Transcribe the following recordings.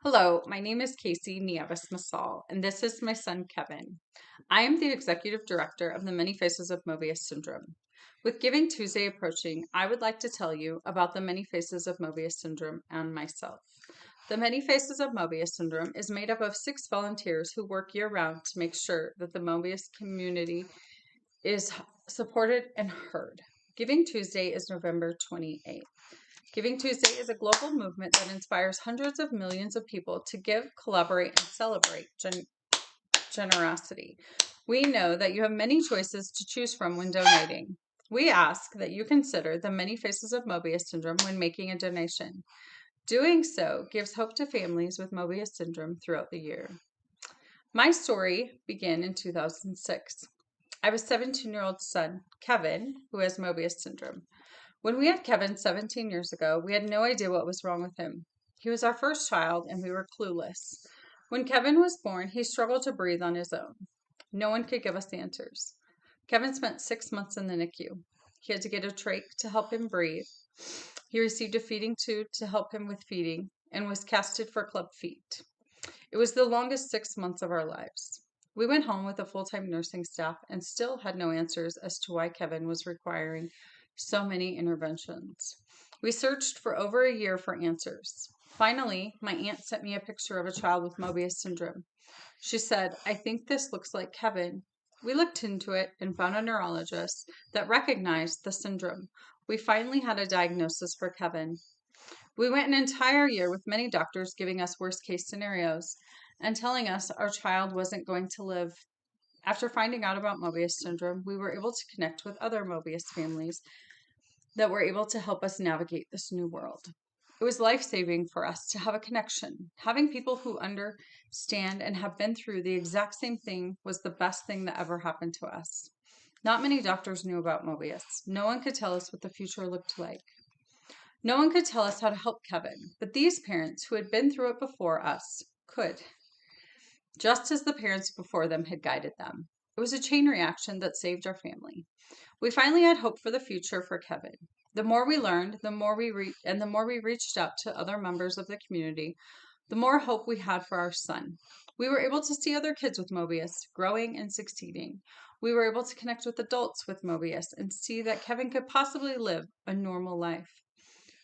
Hello, my name is Kacie Nievesmassol, and this is my son Kevin. I am the executive director of the Many Faces of Moebius syndrome. With Giving Tuesday approaching, I would like to tell you about the Many Faces of Moebius syndrome and myself. The Many Faces of Moebius syndrome is made up of 6 volunteers who work year-round to make sure that the Moebius community is supported and heard. Giving Tuesday is November 28th. Giving Tuesday is a global movement that inspires hundreds of millions of people to give, collaborate, and celebrate generosity. We know that you have many choices to choose from when donating. We ask that you consider the many faces of Moebius syndrome when making a donation. Doing so gives hope to families with Moebius syndrome throughout the year. My story began in 2006. I have a 17-year-old son, Kevin, who has Moebius syndrome. When we had Kevin 17 years ago, we had no idea what was wrong with him. He was our first child, and we were clueless. When Kevin was born, he struggled to breathe on his own. No one could give us answers. Kevin spent 6 months in the NICU. He had to get a trach to help him breathe. He received a feeding tube to help him with feeding and was casted for club feet. It was the longest 6 months of our lives. We went home with a full-time nursing staff and still had no answers as to why Kevin was requiring so many interventions. We searched for over a year for answers. Finally, my aunt sent me a picture of a child with Moebius syndrome. She said, "I think this looks like Kevin." We looked into it and found a neurologist that recognized the syndrome. We finally had a diagnosis for Kevin. We went an entire year with many doctors giving us worst case scenarios and telling us our child wasn't going to live. After finding out about Moebius syndrome, we were able to connect with other Moebius families that were able to help us navigate this new world. It was life-saving for us to have a connection. Having people who understand and have been through the exact same thing was the best thing that ever happened to us. Not many doctors knew about Moebius. No one could tell us what the future looked like. No one could tell us how to help Kevin, but these parents who had been through it before us could, just as the parents before them had guided them. It was a chain reaction that saved our family. We finally had hope for the future for Kevin. The more we learned, the more we reached out to other members of the community, the more hope we had for our son. We were able to see other kids with Moebius growing and succeeding. We were able to connect with adults with Moebius and see that Kevin could possibly live a normal life.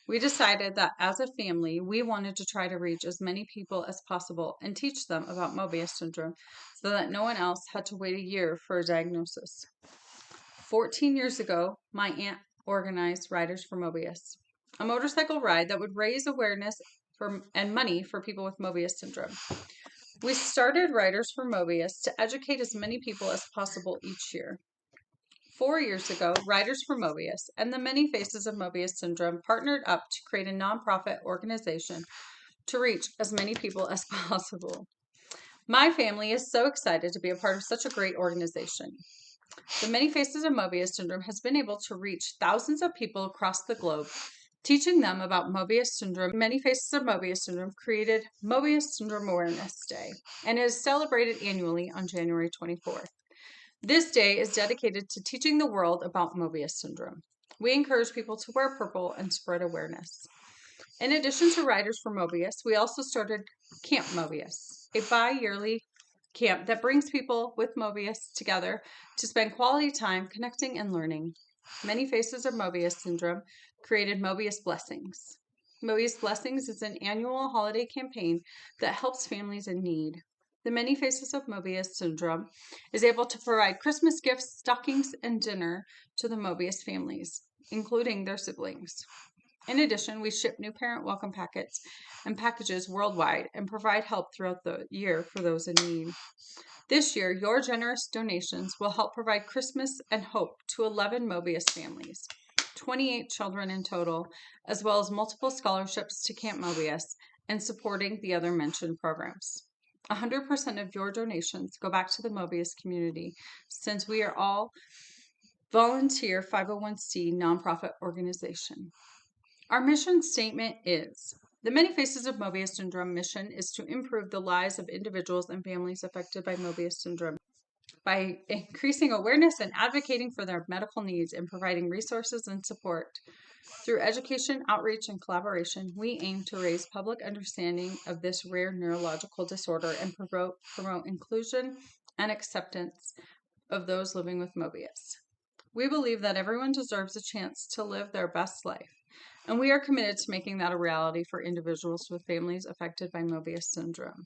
We decided that as a family, we wanted to try to reach as many people as possible and teach them about Moebius syndrome so that no one else had to wait a year for a diagnosis. 14 years ago, my aunt organized Riders for Moebius, a motorcycle ride that would raise awareness and money for people with Moebius syndrome. We started Riders for Moebius to educate as many people as possible each year. 4 years ago, Riders for Moebius and the Many Faces of Moebius syndrome partnered up to create a nonprofit organization to reach as many people as possible. My family is so excited to be a part of such a great organization. The Many Faces of Moebius syndrome has been able to reach thousands of people across the globe, teaching them about Moebius syndrome. Many Faces of Moebius syndrome created Moebius Syndrome Awareness Day and is celebrated annually on January 24th. This day is dedicated to teaching the world about Moebius syndrome. We encourage people to wear purple and spread awareness. In addition to Riders for Moebius, we also started Camp Moebius, a bi-yearly camp that brings people with Moebius together to spend quality time connecting and learning. Many Faces of Moebius syndrome created Moebius Blessings. Moebius Blessings is an annual holiday campaign that helps families in need. The Many Faces of Moebius syndrome is able to provide Christmas gifts, stockings, and dinner to the Moebius families, including their siblings. In addition, we ship new parent welcome packets and packages worldwide and provide help throughout the year for those in need. This year, your generous donations will help provide Christmas and hope to 11 Moebius families, 28 children in total, as well as multiple scholarships to Camp Moebius and supporting the other mentioned programs. 100% of your donations go back to the Moebius community, since we are all volunteer 501c nonprofit organization. Our mission statement is: the Many Faces of Moebius syndrome mission is to improve the lives of individuals and families affected by Moebius syndrome by increasing awareness and advocating for their medical needs and providing resources and support. Through education, outreach, and collaboration, we aim to raise public understanding of this rare neurological disorder and promote inclusion and acceptance of those living with Moebius. We believe that everyone deserves a chance to live their best life, and we are committed to making that a reality for individuals with families affected by Moebius syndrome.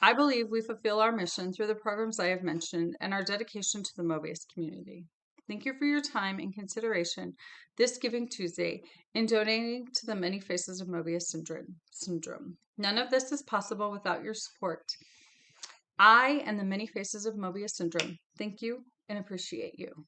I believe we fulfill our mission through the programs I have mentioned and our dedication to the Moebius community. Thank you for your time and consideration this Giving Tuesday in donating to the Many Faces of Moebius syndrome. None of this is possible without your support. I and the Many Faces of Moebius syndrome thank you and appreciate you.